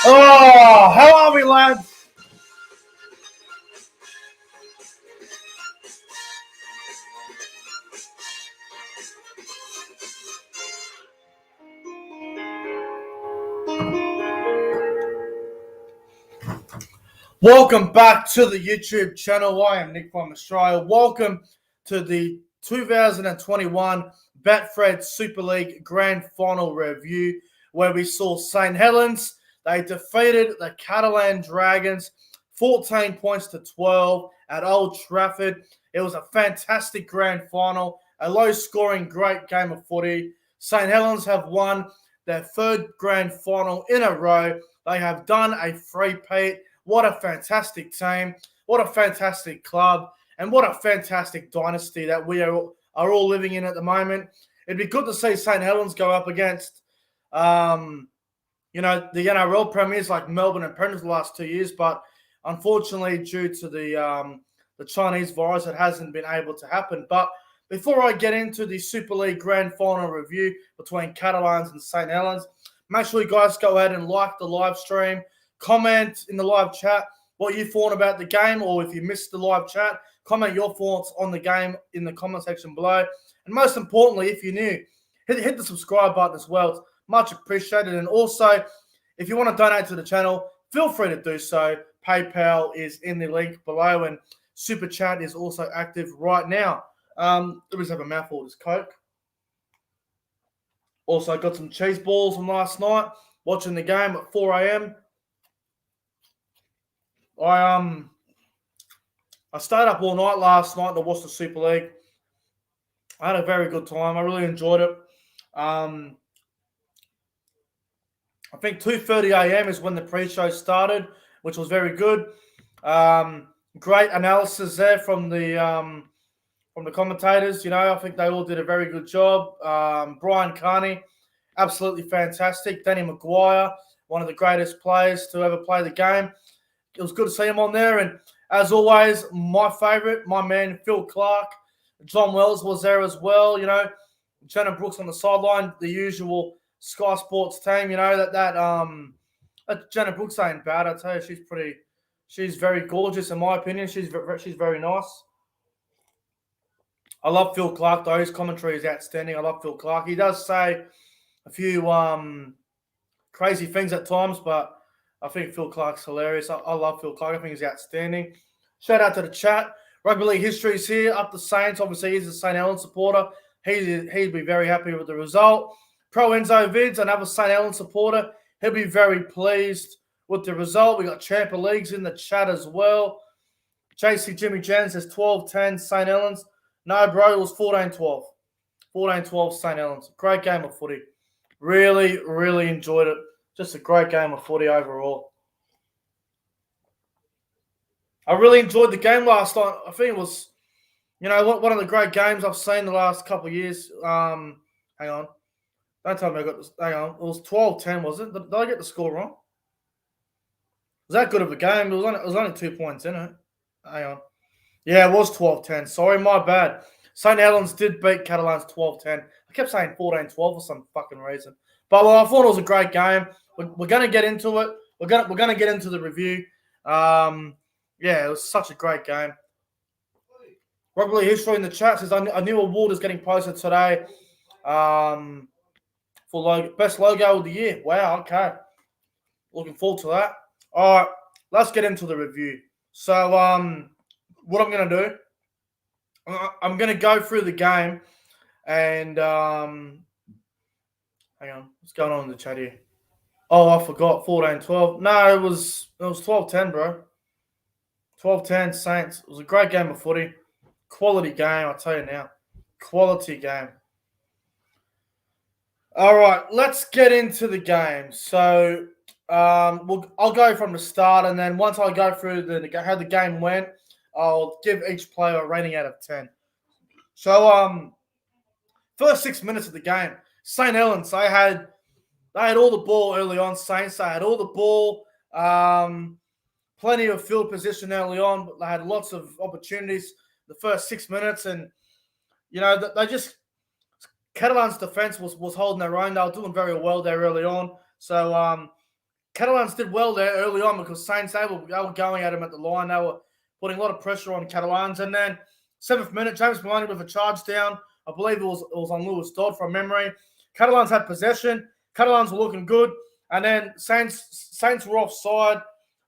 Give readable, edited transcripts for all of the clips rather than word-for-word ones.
Oh, how are we, lads? Welcome back to the YouTube channel. I am Nick from Australia. Welcome to the 2021 Betfred Super League Grand Final review, where we saw St. Helens. They defeated the Catalan Dragons 14 points to 12 at Old Trafford. It was a fantastic grand final, a low-scoring, great game of footy. St. Helens have won their third grand final in a row. They have done a three-peat. What a fantastic team. What a fantastic club. And what a fantastic dynasty that we are all living in at the moment. It'd be good to see St. Helens go up against, the NRL premiers like Melbourne and Penrith the last 2 years. But unfortunately, due to the Chinese virus, it hasn't been able to happen. But before I get into the Super League Grand Final review between Catalans and St. Helens, make sure you guys go ahead and like the live stream. Comment in the live chat what you thought about the game, or if you missed the live chat, comment your thoughts on the game in the comment section below. And most importantly, if you're new, hit the subscribe button as well. It's much appreciated. And also, if you want to donate to the channel, feel free to do so. PayPal is in the link below, and Super Chat is also active right now. Let me just have a mouthful of this Coke. Also, got some cheese balls from last night, watching the game at 4 a.m. I stayed up all night last night to watch the Super League. I had a very good time. I really enjoyed it. I think 2:30 a.m. is when the pre-show started, which was very good. Great analysis there from the commentators. I think they all did a very good job. Brian Carney, absolutely fantastic. Danny Maguire, one of the greatest players to ever play the game. It was good to see him on there. And as always, my favourite, my man, Phil Clark. John Wells was there as well. Jenna Brooks on the sideline, the usual Sky Sports team. That Jenna Brooks ain't bad. I tell you, she's very gorgeous in my opinion. She's very nice. I love Phil Clark though. His commentary is outstanding. I love Phil Clark. He does say a few crazy things at times, but I think Phil Clark's hilarious. I love Phil Clark. I think he's outstanding. Shout out to the chat. Rugby League history is here. Up the Saints. Obviously, he's a St. Helens supporter. He'd be very happy with the result. Pro Enzo Vids, another St. Helens supporter. He'll be very pleased with the result. We got Champion Leagues in the chat as well. JC Jimmy Jan says 12-10 St. Helens. No, bro, it was 14-12. 14-12 St. Helens. Great game of footy. Really, really enjoyed it. Just a great game of footy overall. I really enjoyed the game last night. I think it was, one of the great games I've seen the last couple of years. Hang on. Don't tell me I got this. Hang on. It was 12-10, was it? Did I get the score wrong? Was that good of a game? It was only 2 points in it. Hang on. Yeah, it was 12-10. Sorry, my bad. St. Helens did beat Catalans 12-10. I kept saying 14-12 for some fucking reason. But I thought it was a great game. We're going to get into it. We're going to get into the review. It was such a great game. Rugby League history in the chat says a new award is getting posted today for best logo of the year. Wow, okay. Looking forward to that. All right, let's get into the review. So what I'm going to do, I'm going to go through the game and hang on, what's going on in the chat here? Oh, I forgot, 14-12. No, it was 12-10, bro. 12-10 Saints. It was a great game of footy. Quality game, I'll tell you now. Quality game. All right, let's get into the game. So I'll go from the start, and then once I go through how the game went, I'll give each player a rating out of 10. So first 6 minutes of the game, St. Helens, they had all the ball early on. Saints, they had all the ball. Plenty of field position early on, but they had lots of opportunities the first 6 minutes. And, they just – Catalans' defense was holding their own. They were doing very well there early on. So Catalans did well there early on because Saints, they were going at him at the line. They were putting a lot of pressure on Catalans. And then 7th minute, James Maloney with a charge down. I believe it was on Lewis Dodd from memory. Catalans had possession. Catalans were looking good. And then Saints were offside.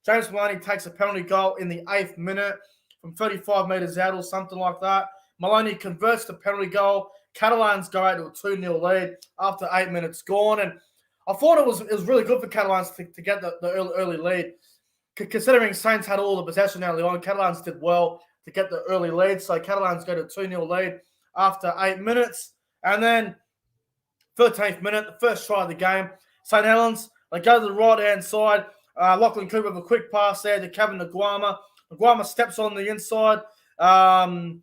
James Maloney takes a penalty goal in the 8th minute from 35 metres out or something like that. Maloney converts the penalty goal. Catalans go out to a 2-0 lead after 8 minutes gone. And I thought it was really good for Catalans to get the early lead. Considering Saints had all the possession early on, Catalans did well to get the early lead. So Catalans go to 2-0 lead after 8 minutes. And then 13th minute, the first try of the game, St.Helens, they go to the right-hand side. Lachlan Cooper with a quick pass there to Kevin Nguama. Nguama steps on the inside. Yaha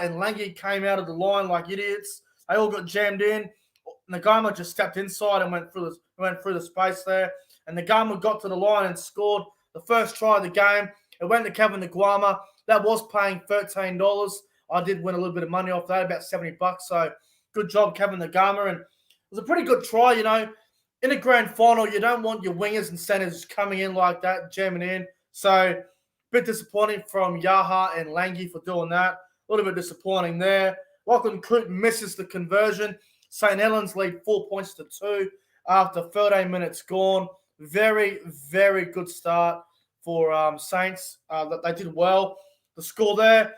and Langi came out of the line like idiots. They all got jammed in. Nguama just stepped inside and went through the space there. And Nguama got to the line and scored the first try of the game. It went to Kevin Nguama. That was paying $13. I did win a little bit of money off that, about $70. So good job, Kevin Nguama. And it was a pretty good try, you know. In a grand final, you don't want your wingers and centers coming in like that, jamming in. So a bit disappointing from Yaha and Langi for doing that. A little bit disappointing there. Lachlan Coote misses the conversion. St. Helens lead 4 points to 2 after 13 minutes gone. Very, very good start for Saints. That they did well. The score there,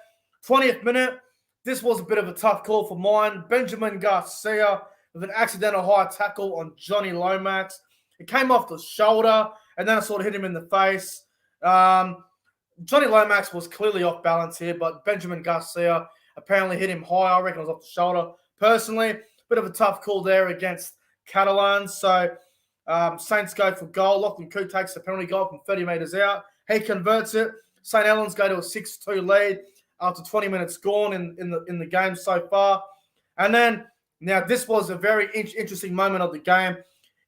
20th minute. This was a bit of a tough call for mine. Benjamin Garcia with an accidental high tackle on Johnny Lomax. It came off the shoulder, and then it sort of hit him in the face. Johnny Lomax was clearly off balance here, but Benjamin Garcia apparently hit him high. I reckon it was off the shoulder. Personally, bit of a tough call there against Catalans. So Saints go for goal. Lachlan Coote takes the penalty goal from 30 metres out. He converts it. St. Helens go to a 6-2 lead after 20 minutes gone in the game so far. And then, now this was a very interesting moment of the game.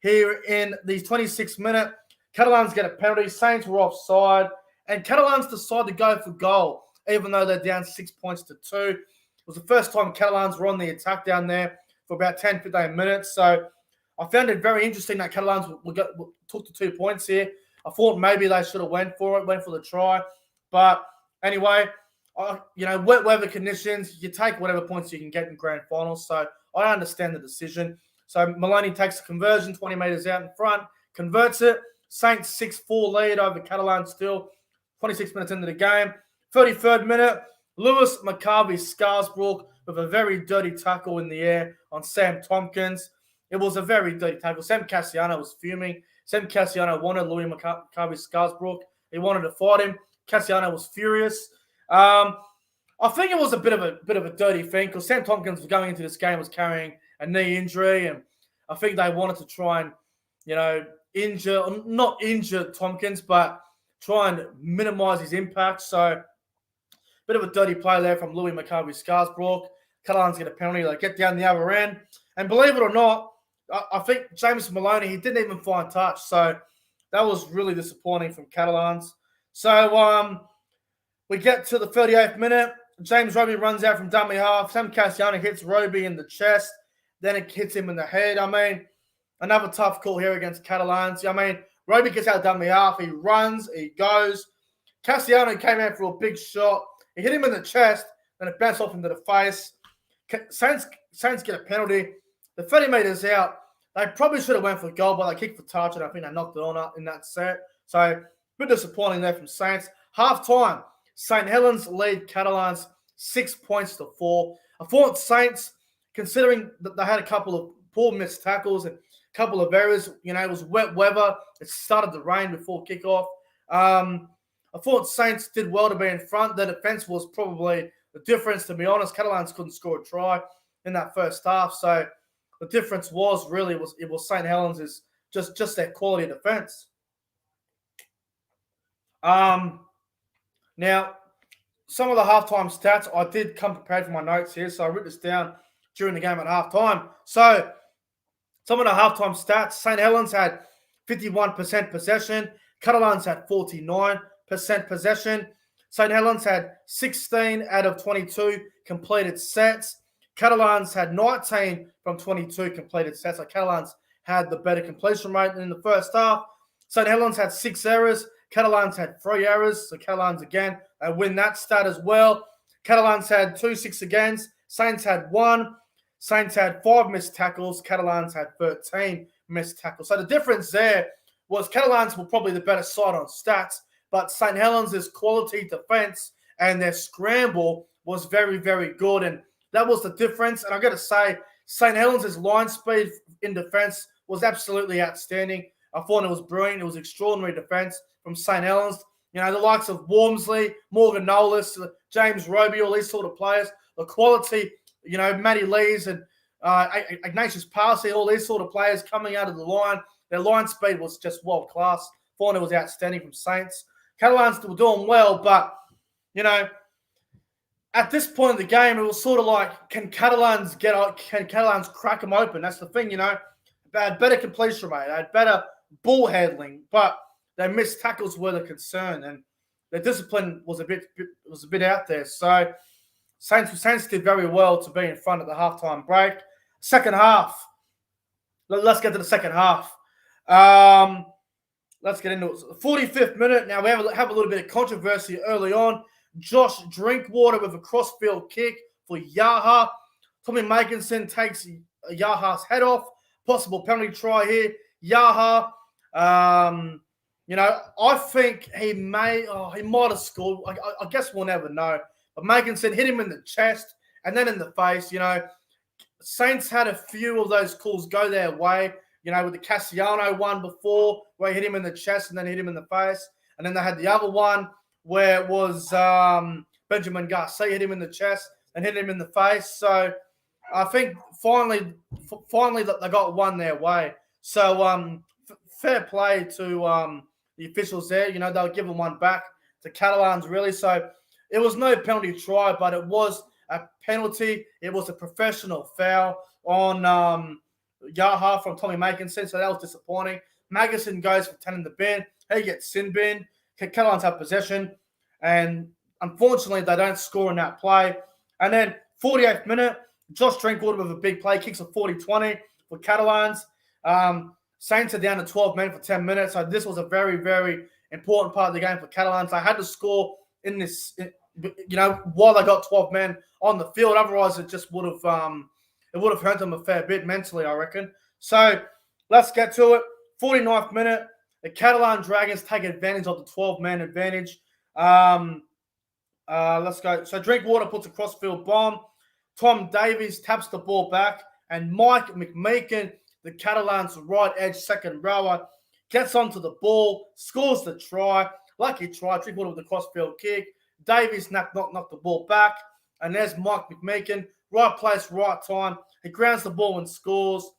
Here in the 26th minute, Catalans get a penalty. Saints were offside. And Catalans decide to go for goal, even though they're down 6 points to 2. It was the first time Catalans were on the attack down there for about 10-15 minutes. So I found it very interesting that Catalans took the 2 points here. I thought maybe they should have went for the try. But anyway, wet weather conditions, you take whatever points you can get in grand finals. So I understand the decision. So Maloney takes the conversion, 20 metres out in front, converts it. Saints 6-4 lead over Catalans still. 26 minutes into the game. 33rd minute, Lewis McCarvey-Scarsbrook with a very dirty tackle in the air on Sam Tompkins. It was a very dirty tackle. Sam Cassiano was fuming. Sam Cassiano wanted Louis McCarvey-Scarsbrook. He wanted to fight him. Cassiano was furious. I think it was a bit of a dirty thing because Sam Tompkins was going into this game was carrying a knee injury, and I think they wanted to try and, not injure Tompkins, but try and minimize his impact. So, bit of a dirty play there from Louis McCarvey-Scarsbrook. Catalans get a penalty. They get down the other end. And believe it or not, I think James Maloney, he didn't even find touch. So, that was really disappointing from Catalans. So, we get to the 38th minute. James Roby runs out from dummy half. Sam Cassiano hits Roby in the chest. Then it hits him in the head. I mean, another tough call here against Catalans. I mean, Roby gets out dummy half. He runs. He goes. Cassiano came out for a big shot. He hit him in the chest. Then it bounced off into the face. Saints get a penalty. The 30 metres out. They probably should have went for goal, but they kicked for touch, and I think they knocked it on in that set. So, a bit disappointing there from Saints. Half-time. St. Helens lead Catalans 6 points to 4. I thought Saints, considering that they had a couple of poor missed tackles and a couple of errors, it was wet weather. It started to rain before kickoff. I thought Saints did well to be in front. Their defense was probably the difference, to be honest. Catalans couldn't score a try in that first half. So the difference was St. Helens is just their quality of defense. Now, some of the halftime stats, I did come prepared for my notes here, so I wrote this down during the game at halftime. So, some of the halftime stats, St. Helens had 51% possession. Catalans had 49% possession. St. Helens had 16 out of 22 completed sets. Catalans had 19 from 22 completed sets. So, Catalans had the better completion rate in the first half. St. Helens had 6 errors. Catalans had 3 errors. So Catalans again, they win that stat as well. Catalans had 2 6 against. Saints had 1. Saints had 5 missed tackles. Catalans had 13 missed tackles. So the difference there was Catalans were probably the better side on stats, but St. Helens' quality defense and their scramble was very, very good. And that was the difference. And I've got to say, St. Helens' line speed in defense was absolutely outstanding. I thought it was brilliant. It was extraordinary defense from St. Helens. You know, the likes of Wormsley, Morgan Nolis, James Roby, all these sort of players. The quality, you know, Matty Lees and Ignatius Parsley, all these sort of players coming out of the line. Their line speed was just world class. Thought it was outstanding from Saints. Catalans were doing well, but, you know, at this point in the game, it was sort of like, can Catalans crack them open? That's the thing, you know. They had better completion rate. They had better ball handling, but their missed tackles were the concern, and their discipline was a bit out there. So Saints did very well to be in front at the halftime break. Second half. Let's get to the second half. Let's get into it. 45th minute. Now we have a little bit of controversy early on. Josh Drinkwater with a crossfield kick for Yaha. Tommy Makinson takes Yaha's head off. Possible penalty try here. Yaha, you know, I think he might have scored. I guess we'll never know. But Makinson hit him in the chest and then in the face. You know, Saints had a few of those calls go their way. You know, with the Cassiano one before where he hit him in the chest and then hit him in the face. And then they had the other one where it was Benjamin Garcia hit him in the chest and hit him in the face. So I think finally that they got one their way. So fair play to the officials there. You know, they'll give them one back to Catalans, really. So it was no penalty try, but it was a penalty. It was a professional foul on Yaha from Tommy Makinson, so that was disappointing. Magnuson goes for 10 in the bin. He gets sin bin. Catalans have possession, and unfortunately, they don't score in that play. And then 48th minute, Josh Drinkwater with a big play, kicks a 40-20 for Catalans. Saints are down to 12 men for 10 minutes, so this was a very, very important part of the game for Catalans. They had to score in this, you know, while they got 12 men on the field. Otherwise, it just would have hurt them a fair bit mentally, I reckon. So let's get to it. 49th minute, the Catalan Dragons take advantage of the 12-man advantage. Let's go. So Drinkwater puts a crossfield bomb. Tom Davies taps the ball back, and Mike McMeekin, the Catalans' right edge second rower, gets onto the ball, scores the try. Lucky try. Drinkwater with the crossfield kick. Davies knocked the ball back, and there's Mike McMeekin. Right place, right time. He grounds the ball and scores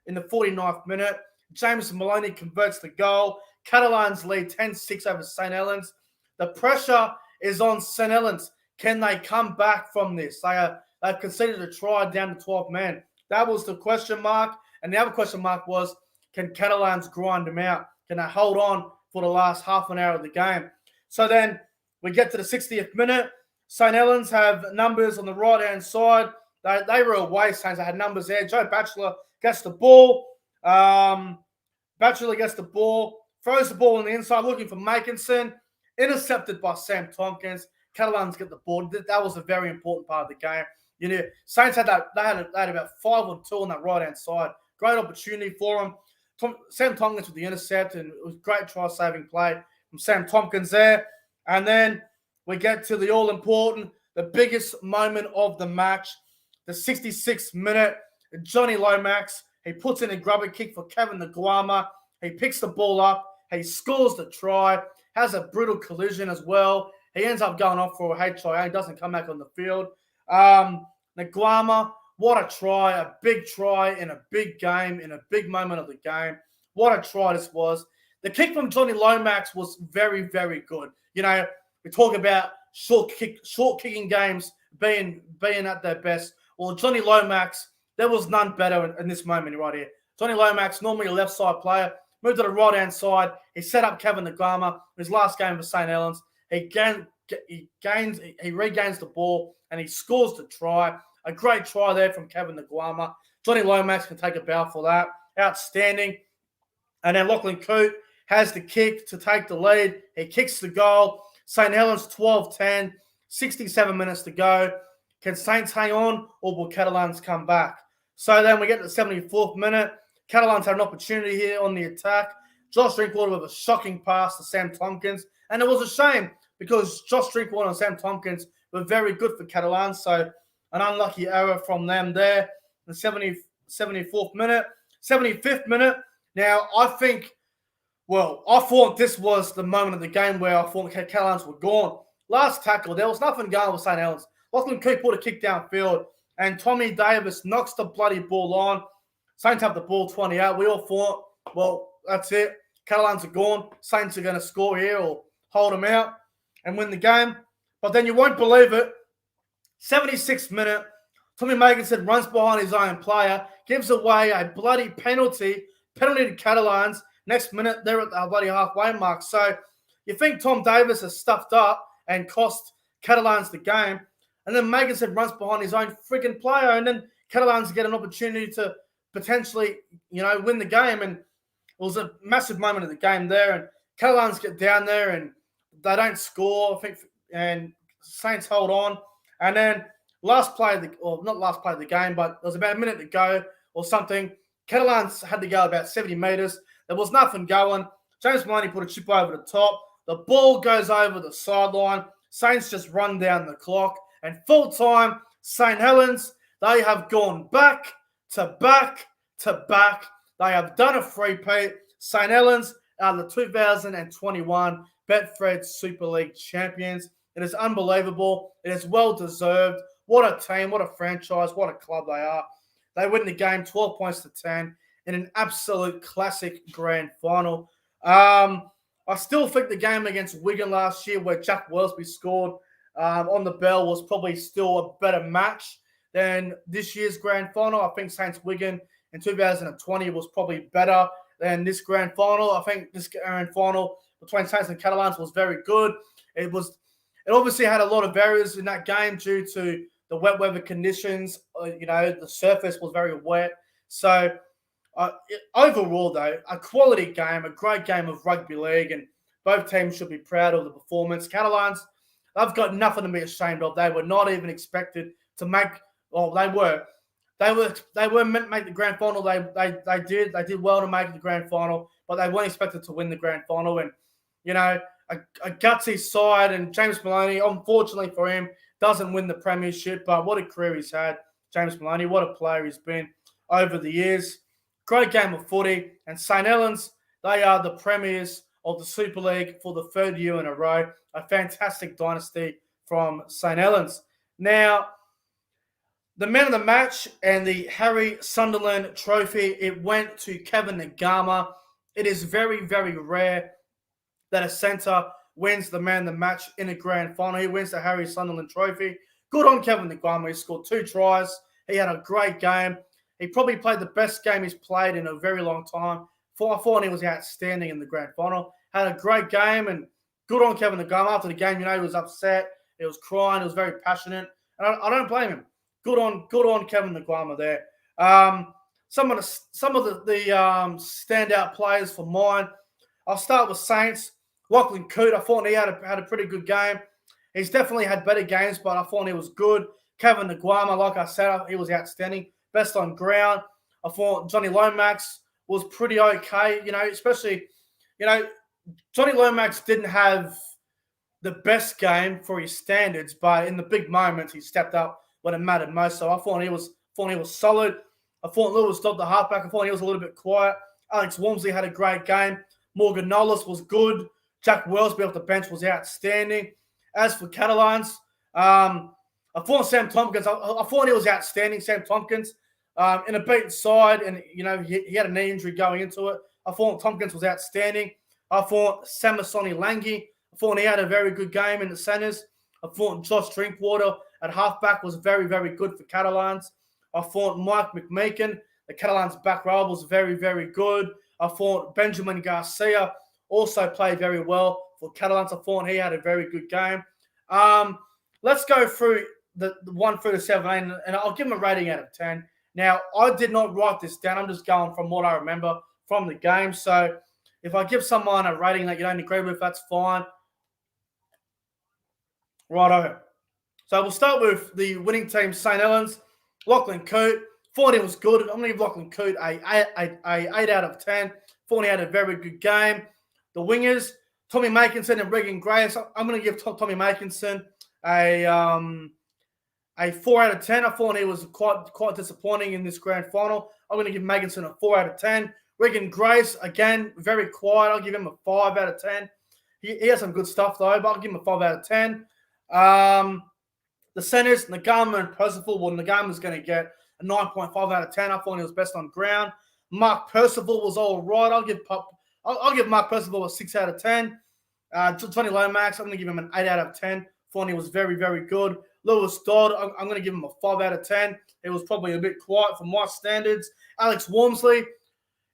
in the 49th minute. James Maloney converts the goal. Catalans lead 10-6 over St. Helens. The pressure is on St. Helens. Can they come back from this? They've conceded a try down to 12 men. That was the question mark. And the other question mark was, can Catalans grind them out? Can they hold on for the last half an hour of the game? So then we get to the 60th minute. St. Helens have numbers on the right-hand side. They were away, Saints. They had numbers there. Joe Batchelor gets the ball. Batchelor gets the ball, throws the ball on the inside, looking for Makinson. Intercepted by Sam Tompkins. Catalans get the ball. That was a very important part of the game. You know, Saints had that. They had about 5-on-2 on that right-hand side. Great opportunity for them. Sam Tompkins with the intercept, and it was a great try-saving play from Sam Tompkins there. And then we get to the all-important, the biggest moment of the match, the 66th minute. Johnny Lomax, he puts in a grubber kick for Kevin Nguama. He picks the ball up. He scores the try. Has a brutal collision as well. He ends up going off for a HIA. He doesn't come back on the field. Nguama, what a try. A big try in a big game, in a big moment of the game. What a try this was. The kick from Johnny Lomax was very, very good. You know, we talk about short kicking games being at their best. Well, Johnny Lomax, there was none better in this moment right here. Johnny Lomax, normally a left side player, moved to the right hand side. He set up Kevin Nguama, his last game for St. Helens. He regains the ball and he scores the try. A great try there from Kevin Nguama. Johnny Lomax can take a bow for that. Outstanding. And then Lachlan Coote, has the kick to take the lead. He kicks the goal. St. Helens 12-10, 67 minutes to go. Can Saints hang on or will Catalans come back? So then we get to the 74th minute. Catalans had an opportunity here on the attack. Josh Drinkwater with a shocking pass to Sam Tompkins. And it was a shame because Josh Drinkwater and Sam Tompkins were very good for Catalans. So an unlucky error from them there. The 74th minute. 75th minute. Now, I thought this was the moment of the game where I thought the Catalans were gone. Last tackle, there was nothing going with St. Helens. Lachlan Coote put a kick downfield, and Tommy Davis knocks the bloody ball on. Saints have the ball 28. We all thought, well, that's it. Catalans are gone. Saints are going to score here or hold them out and win the game. But then you won't believe it. 76th minute, Tommy Makinson runs behind his own player, gives away a bloody penalty to Catalans. Next minute, they're at the bloody halfway mark. So you think Tom Davis has stuffed up and cost Catalans the game. And then Makinson runs behind his own freaking player. And then Catalans get an opportunity to potentially, win the game. And it was a massive moment of the game there. And Catalans get down there and they don't score, I think, and Saints hold on. And then not last play of the game, but there was about a minute to go or something. Catalans had to go about 70 metres. There was nothing going. James Maloney put a chip over the top. The ball goes over the sideline. Saints just run down the clock. And full time, St. Helens, they have gone back to back to back. They have done a three-peat. St. Helens are the 2021 Betfred Super League champions. It is unbelievable. It is well-deserved. What a team, what a franchise, what a club they are. They win the game 12 points to 10 in an absolute classic grand final. I still think the game against Wigan last year where Jack Wellesby scored on the bell was probably still a better match than this year's grand final. I think Saints Wigan in 2020 was probably better than this grand final. I think this grand final between Saints and Catalans was very good. It obviously had a lot of barriers in that game due to the wet weather conditions. The surface was very wet. So overall, though, a quality game, a great game of rugby league, and both teams should be proud of the performance. Catalans, they've got nothing to be ashamed of. They were not even expected to make. Well, they were. They were meant to make the grand final. They did well to make the grand final, but they weren't expected to win the grand final. And a gutsy side, and James Maloney, unfortunately for him, doesn't win the premiership. But what a career he's had, James Maloney. What a player he's been over the years. Great game of footy. And St. Helens, they are the premiers of the Super League for the third year in a row. A fantastic dynasty from St. Helens. Now, the man of the match and the Harry Sunderland trophy, it went to Kevin Nagama. It is very, very rare that a centre wins the man of the match in a grand final. He wins the Harry Sunderland trophy. Good on Kevin Nagama. He scored 2 tries. He had a great game. He probably played the best game he's played in a very long time. I thought he was outstanding in the grand final. Had a great game, and good on Kevin Nagama. After the game, he was upset. He was crying. He was very passionate. And I don't blame him. Good on Kevin Nagama there. Some of the standout players for mine. I'll start with Saints. Lachlan Coote, I thought he had a pretty good game. He's definitely had better games, but I thought he was good. Kevin Nagama, like I said, he was outstanding. Best on ground. I thought Johnny Lomax was pretty okay, especially, Johnny Lomax didn't have the best game for his standards, but in the big moments, he stepped up when it mattered most. So I thought he was solid. I thought Lewis stopped the halfback. I thought he was a little bit quiet. Alex Walmsley had a great game. Morgan Nollis was good. Jack Wellesby off the bench was outstanding. As for Catalans, I thought Sam Tompkins, I thought he was outstanding, Sam Tompkins. In a beaten side, and, he had a knee injury going into it. I thought Tompkins was outstanding. I thought Samasoni Langi, I thought he had a very good game in the centres. I thought Josh Drinkwater at halfback was very, very good for Catalans. I thought Mike McMeekin, the Catalans back row, was very, very good. I thought Benjamin Garcia also played very well for Catalans. I thought he had a very good game. Let's go through the 1 through to 7, and I'll give him a rating out of 10. Now, I did not write this down. I'm just going from what I remember from the game. So, If I give someone a rating that you don't agree with, that's fine. Righto. So we'll start with the winning team, St. Helens. Lachlan Coote. Forney was good. I'm going to give Lachlan Coote a 8 out of 10. Forney had a very good game. The wingers, Tommy Makinson and Regan Grace. I'm going to give Tommy Makinson a 4 out of 10. I thought he was quite disappointing in this grand final. I'm going to give Makinson a 4 out of 10. Regan Grace, again, very quiet. I'll give him a 5 out of 10. He has some good stuff, though, but I'll give him a 5 out of 10. The centers, Nagama and Percival. Well, Nagama's going to get a 9.5 out of 10. I thought he was best on ground. Mark Percival was all right. I'll give Mark Percival a 6 out of 10. Johnny Lomax, I'm going to give him an 8 out of 10. Thought he was very, very good. Lewis Dodd, I'm going to give him a 5 out of 10. It was probably a bit quiet for my standards. Alex Walmsley,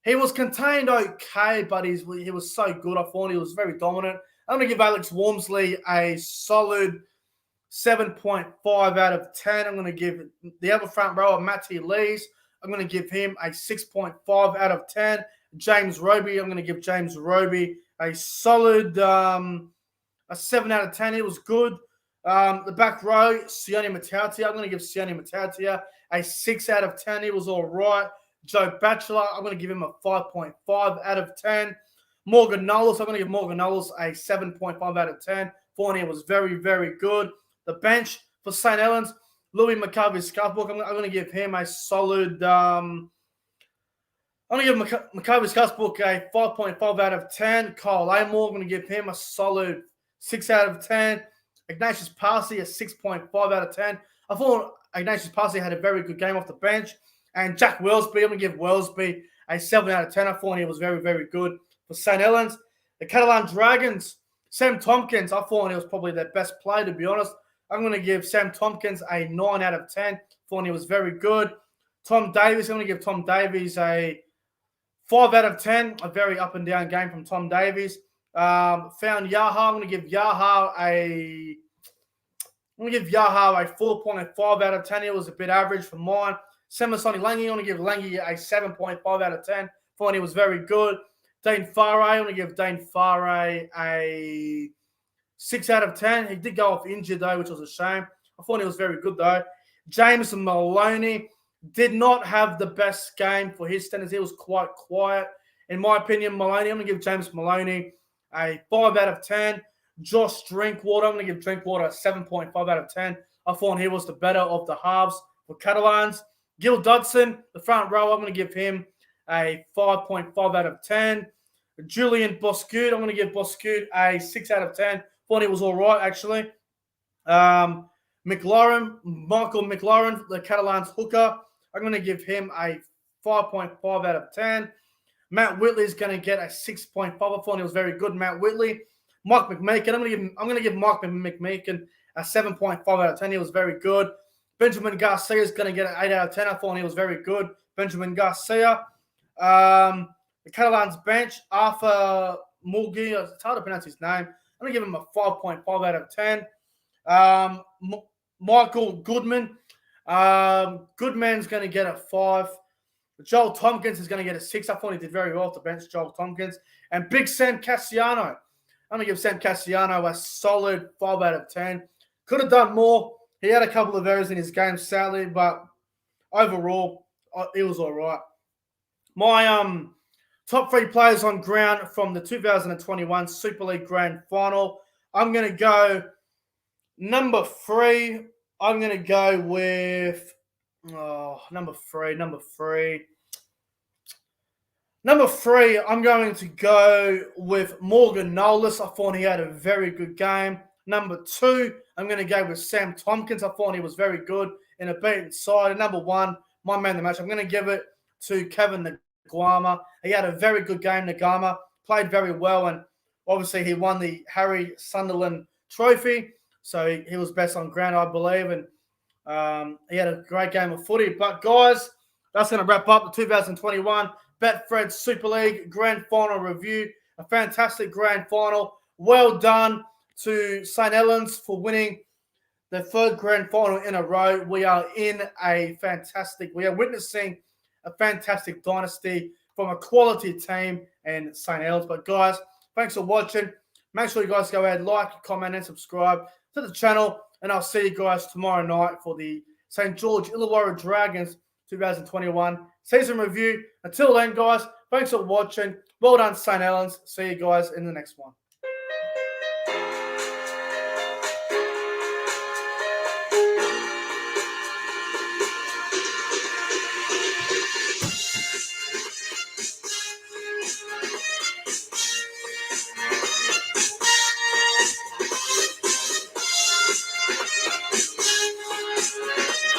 he was contained okay, but he was so good. I thought he was very dominant. I'm going to give Alex Walmsley a solid 7.5 out of 10. I'm going to give the other front rower, Matty Lees, I'm going to give him a 6.5 out of 10. James Roby, I'm going to give James Roby a solid a 7 out of 10. It was good. The back row, Sione Matautia, I'm going to give Sione Matautia a 6 out of 10. He was all right. Joe Batchelor, I'm going to give him a 5.5 out of 10. Morgan Knowles, I'm going to give Morgan Knowles a 7.5 out of 10. Fournier was very, very good. The bench for St. Helens, Louis McCarvey-Scuffbook, I'm going to give him a solid I'm going to give McCarvey-Scuffbook a 5.5 out of 10. Kyle Amor, I'm going to give him a solid 6 out of 10. Ignatius Parsi, a 6.5 out of 10. I thought Ignatius Parsi had a very good game off the bench. And Jack Wellesby, I'm going to give Wellesby a 7 out of 10. I thought he was very, very good for St. Helens. The Catalan Dragons, Sam Tompkins, I thought he was probably their best player, to be honest. I'm going to give Sam Tompkins a 9 out of 10. Thought he was very good. Tom Davies, I'm going to give Tom Davies a 5 out of 10. A very up and down game from Tom Davies. Found Yaha. I'm going to give Yaha a 4.5 out of 10. It was a bit average for mine. Semisoni Langi, I'm going to give Langi a 7.5 out of 10. Thought he was very good. Dane Farre, I'm going to give Dane Farre a 6 out of 10. He did go off injured, though, which was a shame. I thought he was very good, though. James Maloney did not have the best game for his standards. He was quite quiet. In my opinion, Maloney, I'm going to give James Maloney a 5 out of 10. Josh Drinkwater, I'm going to give Drinkwater a 7.5 out of 10. I thought he was the better of the halves for Catalans. Gil Dodson, the front row, I'm going to give him a 5.5 out of 10. Julian Boscoot, I'm going to give Boscoot a 6 out of 10. Thought he was all right, actually. Michael McLaurin, the Catalans hooker, I'm going to give him a 5.5 out of 10. Matt Whitley is going to get a 6.5. I thought he was very good, Matt Whitley. Mike McMeekin, I'm going to give Mike McMeekin a 7.5 out of 10. He was very good. Benjamin Garcia is going to get an 8 out of 10. I thought he was very good. Benjamin Garcia. The Catalans bench, Arthur Mulgi, it's hard to pronounce his name. I'm going to give him a 5.5 out of 10. Michael Goodman. Goodman's going to get a 5. Joel Tompkins is going to get a 6. I thought he did very well to bench Joel Tompkins. And Big Sam Cassiano. I'm going to give Sam Cassiano a solid 5 out of 10. Could have done more. He had a couple of errors in his game, sadly, but overall, it was all right. My top 3 players on ground from the 2021 Super League Grand Final. I'm going to go number 3. I'm going to go with number 3. Number 3, I'm going to go with Morgan Knowles. I thought he had a very good game. Number 2, I'm going to go with Sam Tompkins. I thought he was very good in a beaten side. And number 1, my man of the match, I'm going to give it to Kevin Nagama. He had a very good game, Nagama. Played very well, and obviously he won the Harry Sunderland Trophy. So he was best on ground, I believe, and he had a great game of footy. But, guys, that's going to wrap up the 2021 Betfred Super League Grand Final review. A fantastic Grand Final. Well done to St. Helens for winning their 3rd Grand Final in a row. We are witnessing a fantastic dynasty from a quality team in St. Helens. But guys, thanks for watching. Make sure you guys go ahead, like, comment, and subscribe to the channel. And I'll see you guys tomorrow night for the St. George Illawarra Dragons 2021 season review. Until then, guys, thanks for watching. Well done, St. Helens. See you guys in the next one.